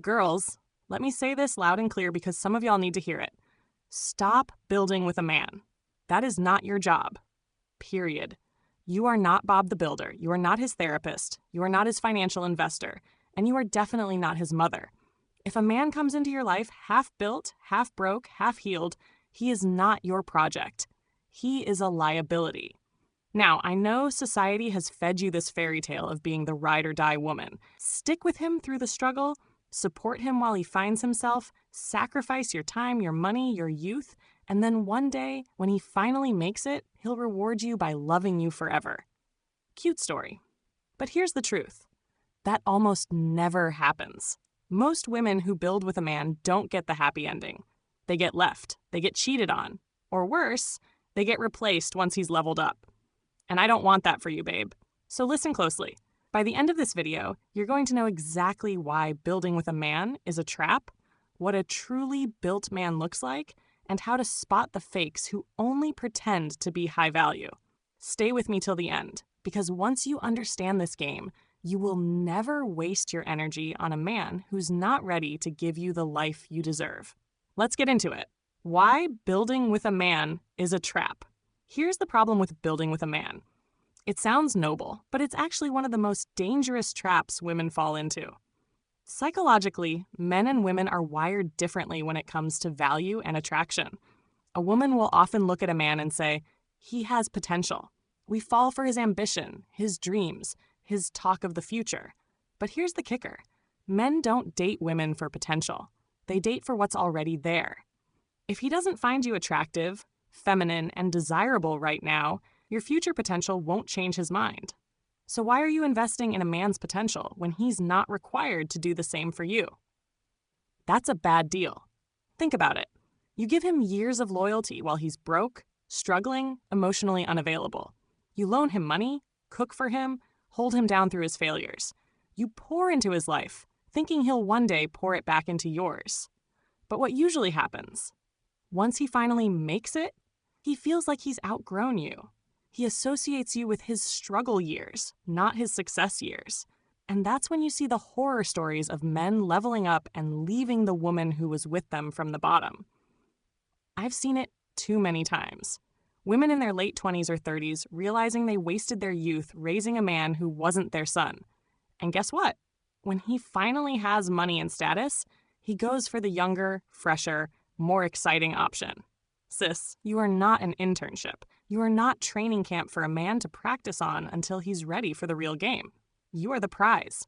Girls, let me say this loud and clear because some of y'all need to hear it. Stop building with a man. That is not your job. Period. You are not Bob the Builder. You are not his therapist. You are not his financial investor. And you are definitely not his mother. If a man comes into your life half built, half broke, half healed, he is not your project. He is a liability. Now, I know society has fed you this fairy tale of being the ride or die woman. Stick with him through the struggle, support him while he finds himself, sacrifice your time, your money, your youth, and then one day, when he finally makes it, he'll reward you by loving you forever. Cute story. But here's the truth. That almost never happens. Most women who build with a man don't get the happy ending. They get left, they get cheated on, or worse, they get replaced once he's leveled up. And I don't want that for you, babe. So listen closely. By the end of this video, you're going to know exactly why building with a man is a trap, what a truly built man looks like, and how to spot the fakes who only pretend to be high value. Stay with me till the end, because once you understand this game, you will never waste your energy on a man who's not ready to give you the life you deserve. Let's get into it. Why building with a man is a trap. Here's the problem with building with a man. It sounds noble, but it's actually one of the most dangerous traps women fall into. Psychologically, men and women are wired differently when it comes to value and attraction. A woman will often look at a man and say, he has potential. We fall for his ambition, his dreams, his talk of the future. But here's the kicker. Men don't date women for potential. They date for what's already there. If he doesn't find you attractive, feminine, and desirable right now, your future potential won't change his mind. So why are you investing in a man's potential when he's not required to do the same for you? That's a bad deal. Think about it. You give him years of loyalty while he's broke, struggling, emotionally unavailable. You loan him money, cook for him, hold him down through his failures. You pour into his life, thinking he'll one day pour it back into yours. But what usually happens? Once he finally makes it, he feels like he's outgrown you. He associates you with his struggle years, not his success years. And that's when you see the horror stories of men leveling up and leaving the woman who was with them from the bottom. I've seen it too many times. Women in their late 20s or 30s realizing they wasted their youth raising a man who wasn't their son. And guess what? When he finally has money and status, he goes for the younger, fresher, more exciting option. Sis, you are not an internship. You are not training camp for a man to practice on until he's ready for the real game. You are the prize.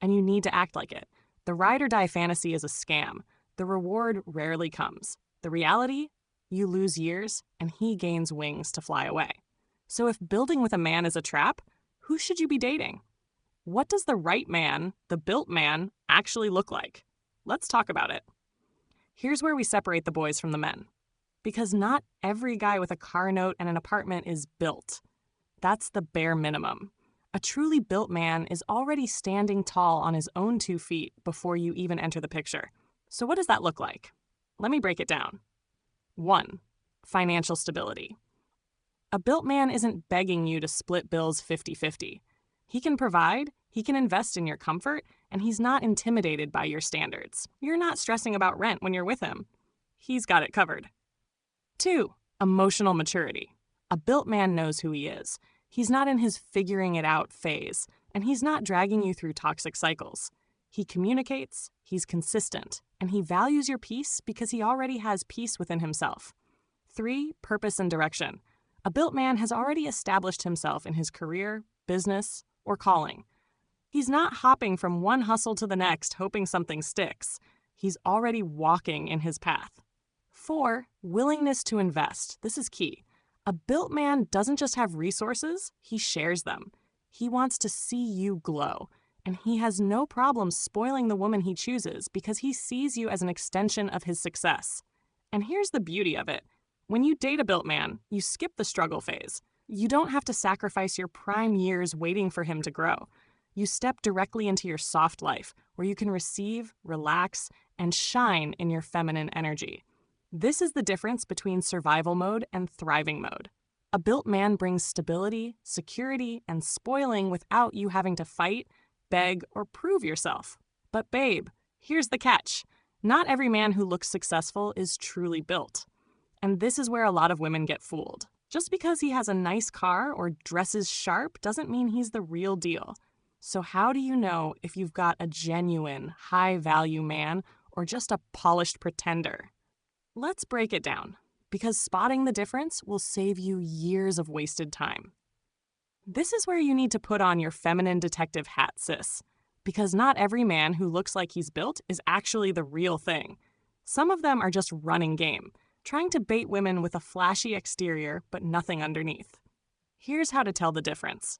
And you need to act like it. The ride or die fantasy is a scam. The reward rarely comes. The reality? You lose years, and he gains wings to fly away. So if building with a man is a trap, who should you be dating? What does the right man, the built man, actually look like? Let's talk about it. Here's where we separate the boys from the men. Because not every guy with a car note and an apartment is built. That's the bare minimum. A truly built man is already standing tall on his own 2 feet before you even enter the picture. So what does that look like? Let me break it down. 1. Financial stability. A built man isn't begging you to split bills 50-50. He can provide, he can invest in your comfort, and he's not intimidated by your standards. You're not stressing about rent when you're with him. He's got it covered. 2. Emotional maturity. A built man knows who he is. He's not in his figuring it out phase, and he's not dragging you through toxic cycles. He communicates, he's consistent, and he values your peace because he already has peace within himself. 3. Purpose and direction. A built man has already established himself in his career, business, or calling. He's not hopping from one hustle to the next hoping something sticks. He's already walking in his path. 4. Willingness to invest. This is key. A built man doesn't just have resources, he shares them. He wants to see you glow, and he has no problem spoiling the woman he chooses because he sees you as an extension of his success. And here's the beauty of it. When you date a built man, you skip the struggle phase. You don't have to sacrifice your prime years waiting for him to grow. You step directly into your soft life, where you can receive, relax, and shine in your feminine energy. This is the difference between survival mode and thriving mode. A built man brings stability, security, and spoiling without you having to fight, beg, or prove yourself. But babe, Here's the catch. Not every man who looks successful is truly built. And this is where a lot of women get fooled. Just because he has a nice car or dresses sharp doesn't mean he's the real deal. So how do you know if you've got a genuine, high-value man or just a polished pretender? Let's break it down, because spotting the difference will save you years of wasted time. This is where you need to put on your feminine detective hat, sis. Because not every man who looks like he's built is actually the real thing. Some of them are just running game, trying to bait women with a flashy exterior but nothing underneath. Here's how to tell the difference.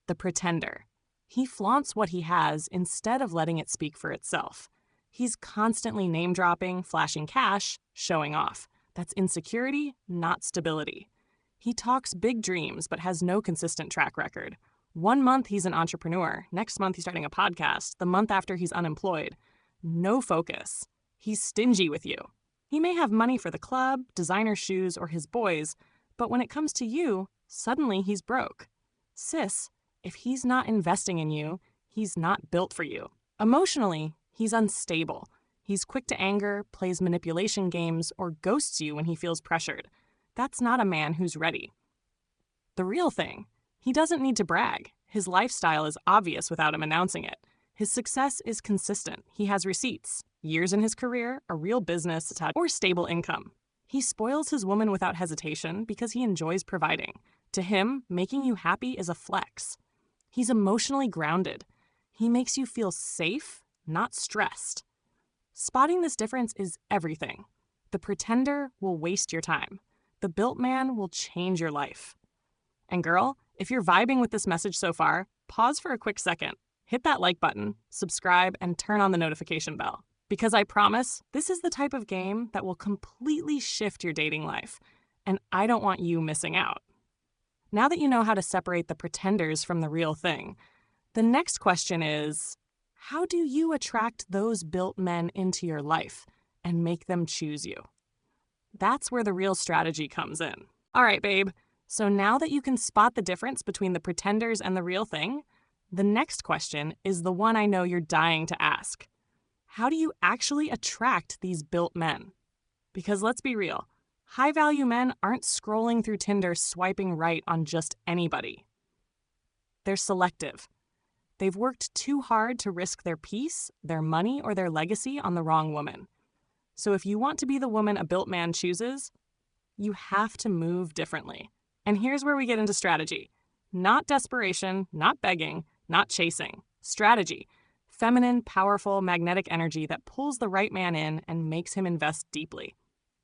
The pretender. He flaunts what he has instead of letting it speak for itself. He's constantly name-dropping, flashing cash, showing off. That's insecurity, not stability. He talks big dreams but has no consistent track record. 1 month he's an entrepreneur, next month he's starting a podcast, the month after he's unemployed. No focus. He's stingy with you. He may have money for the club, designer shoes, or his boys, but when it comes to you, suddenly he's broke. Sis, if he's not investing in you, he's not built for you. Emotionally, he's unstable. He's quick to anger, plays manipulation games, or ghosts you when he feels pressured. That's not a man who's ready. The real thing, he doesn't need to brag. His lifestyle is obvious without him announcing it. His success is consistent. He has receipts, years in his career, a real business, or stable income. He spoils his woman without hesitation because he enjoys providing. To him, making you happy is a flex. He's emotionally grounded. He makes you feel safe, not stressed. Spotting this difference is everything. The pretender will waste your time. The built man will change your life. And girl, if you're vibing with this message so far, pause for a quick second. Hit that like button, subscribe, and turn on the notification bell. Because I promise, this is the type of game that will completely shift your dating life. And I don't want you missing out. Now that you know how to separate the pretenders from the real thing, the next question is, how do you attract those built men into your life and make them choose you? That's where the real strategy comes in. All right, babe. So now that you can spot the difference between the pretenders and the real thing, the next question is the one I know you're dying to ask. How do you actually attract these built men? Because let's be real, high-value men aren't scrolling through Tinder swiping right on just anybody. They're selective. They've worked too hard to risk their peace, their money, or their legacy on the wrong woman. So if you want to be the woman a built man chooses, you have to move differently. And here's where we get into strategy. Not desperation, not begging, not chasing. Strategy. Feminine, powerful, magnetic energy that pulls the right man in and makes him invest deeply.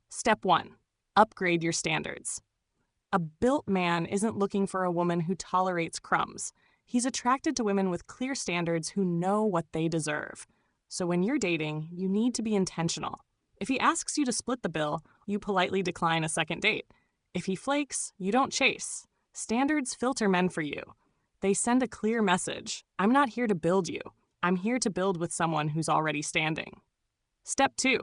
Step 1. Upgrade your standards. A built man isn't looking for a woman who tolerates crumbs. He's attracted to women with clear standards who know what they deserve. So when you're dating, you need to be intentional. If he asks you to split the bill, you politely decline a second date. If he flakes, you don't chase. Standards filter men for you. They send a clear message. I'm not here to build you. I'm here to build with someone who's already standing. Step 2.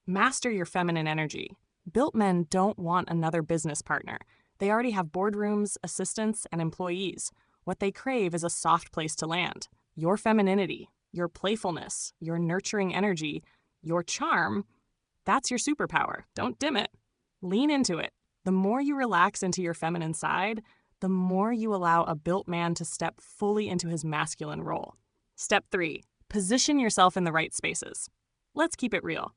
Master your feminine energy. Built men don't want another business partner. They already have boardrooms, assistants, and employees. What they crave is a soft place to land. Your femininity, your playfulness, your nurturing energy, your charm, that's your superpower. Don't dim it. Lean into it. The more you relax into your feminine side, the more you allow a built man to step fully into his masculine role. Step 3. Position yourself in the right spaces. Let's keep it real.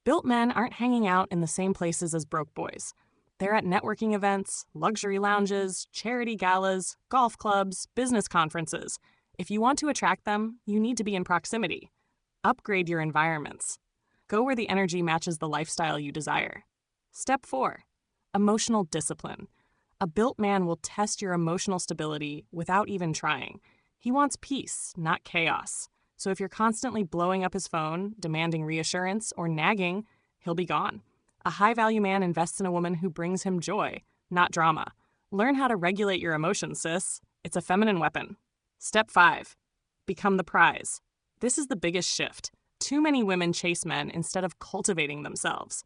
Built men aren't hanging out in the same places as broke boys. They're at networking events, luxury lounges, charity galas, golf clubs, business conferences. If you want to attract them, you need to be in proximity. Upgrade your environments. Go where the energy matches the lifestyle you desire. Step 4. Emotional discipline. A built man will test your emotional stability without even trying. He wants peace, not chaos. So if you're constantly blowing up his phone, demanding reassurance, or nagging, he'll be gone. A high-value man invests in a woman who brings him joy, not drama. Learn how to regulate your emotions, sis. It's a feminine weapon. Step 5. Become the prize. This is the biggest shift. Too many women chase men instead of cultivating themselves.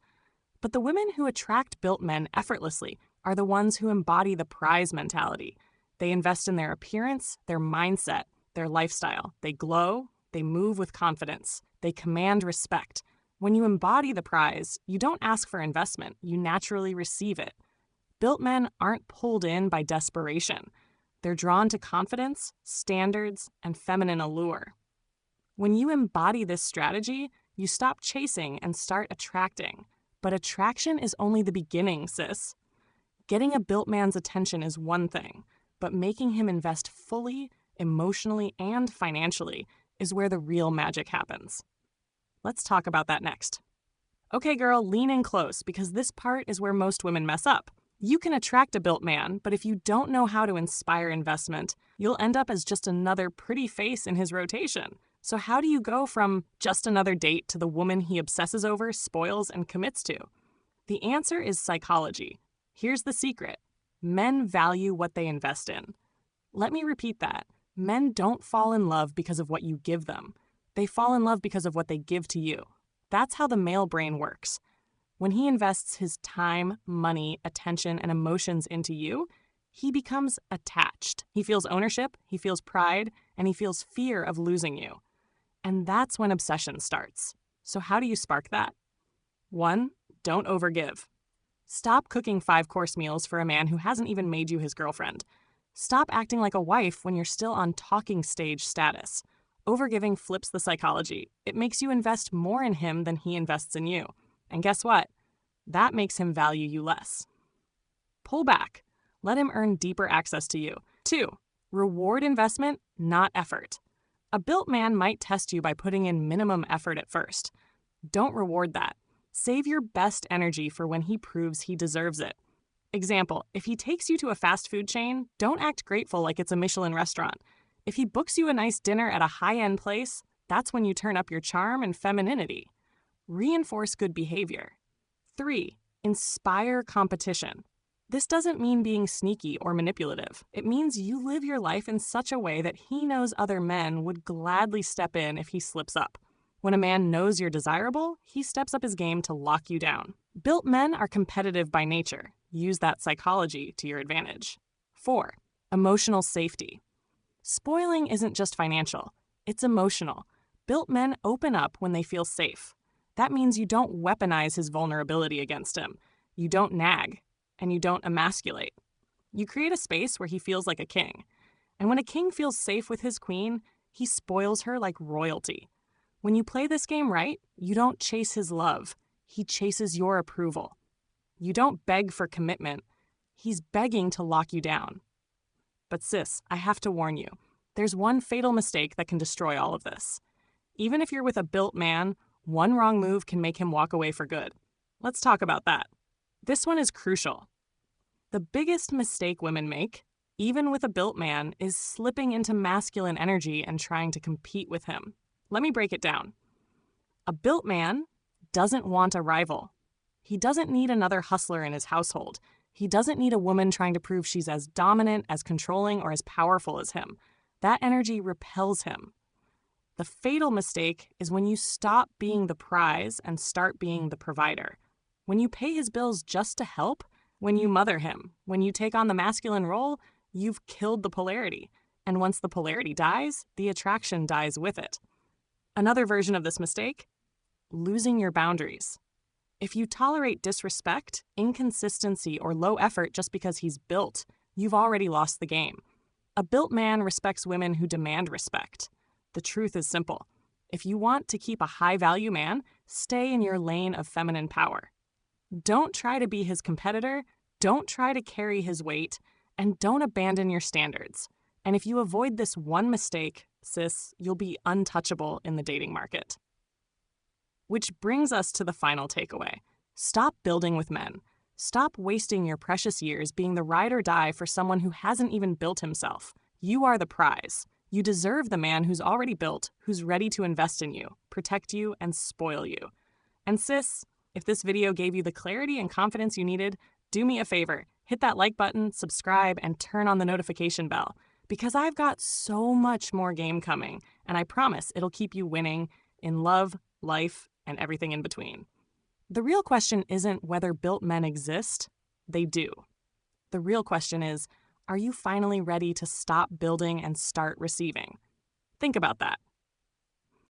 But the women who attract built men effortlessly are the ones who embody the prize mentality. They invest in their appearance, their mindset, their lifestyle. They glow, They move with confidence. They command respect. When you embody the prize, you don't ask for investment, you naturally receive it. Built men aren't pulled in by desperation. They're drawn to confidence, standards, and feminine allure. When you embody this strategy, you stop chasing and start attracting. But attraction is only the beginning, sis. Getting a built man's attention is one thing, but making him invest fully, emotionally, and financially is where the real magic happens. Let's talk about that next. Okay, girl, lean in close because this part is where most women mess up. You can attract a built man, but if you don't know how to inspire investment, you'll end up as just another pretty face in his rotation. So how do you go from just another date to the woman he obsesses over, spoils, and commits to? The answer is psychology. Here's the secret. Men value what they invest in. Let me repeat that. Men don't fall in love because of what you give them. They fall in love because of what they give to you. That's how the male brain works. When he invests his time, money, attention, and emotions into you, he becomes attached. He feels ownership, he feels pride, and he feels fear of losing you. And that's when obsession starts. So how do you spark that? 1, don't overgive. Stop cooking 5-course meals for a man who hasn't even made you his girlfriend. Stop acting like a wife when you're still on talking stage status. Overgiving flips the psychology. It makes you invest more in him than he invests in you. And guess what? That makes him value you less. Pull back. Let him earn deeper access to you. 2, reward investment, not effort. A built man might test you by putting in minimum effort at first. Don't reward that. Save your best energy for when he proves he deserves it. Example, if he takes you to a fast food chain, don't act grateful like it's a Michelin restaurant. If he books you a nice dinner at a high-end place, that's when you turn up your charm and femininity. Reinforce good behavior. 3, inspire competition. This doesn't mean being sneaky or manipulative. It means you live your life in such a way that he knows other men would gladly step in if he slips up. When a man knows you're desirable, he steps up his game to lock you down. Built men are competitive by nature. Use that psychology to your advantage. 4, emotional safety. Spoiling isn't just financial, it's emotional. Built men open up when they feel safe. That means you don't weaponize his vulnerability against him. You don't nag, and you don't emasculate. You create a space where he feels like a king. And when a king feels safe with his queen, he spoils her like royalty. When you play this game right, you don't chase his love. He chases your approval. You don't beg for commitment. He's begging to lock you down. But sis, I have to warn you, there's one fatal mistake that can destroy all of this. Even if you're with a built man, one wrong move can make him walk away for good. Let's talk about that. This one is crucial. The biggest mistake women make, even with a built man, is slipping into masculine energy and trying to compete with him. Let me break it down. A built man doesn't want a rival. He doesn't need another hustler in his household. He doesn't need a woman trying to prove she's as dominant, as controlling, or as powerful as him. That energy repels him. The fatal mistake is when you stop being the prize and start being the provider. When you pay his bills just to help, when you mother him, when you take on the masculine role, you've killed the polarity. And once the polarity dies, the attraction dies with it. Another version of this mistake, losing your boundaries. If you tolerate disrespect, inconsistency, or low effort just because he's built, you've already lost the game. A built man respects women who demand respect. The truth is simple. If you want to keep a high-value man, stay in your lane of feminine power. Don't try to be his competitor, don't try to carry his weight, and don't abandon your standards. And if you avoid this one mistake, sis, you'll be untouchable in the dating market. Which brings us to the final takeaway. Stop building with men. Stop wasting your precious years being the ride or die for someone who hasn't even built himself. You are the prize. You deserve the man who's already built, who's ready to invest in you, protect you, and spoil you. And sis, if this video gave you the clarity and confidence you needed, do me a favor. Hit that like button, subscribe, and turn on the notification bell. Because I've got so much more game coming, and I promise it'll keep you winning in love, life, and everything in between. The real question isn't whether built men exist. They do. The real question is, are you finally ready to stop building and start receiving? Think about that.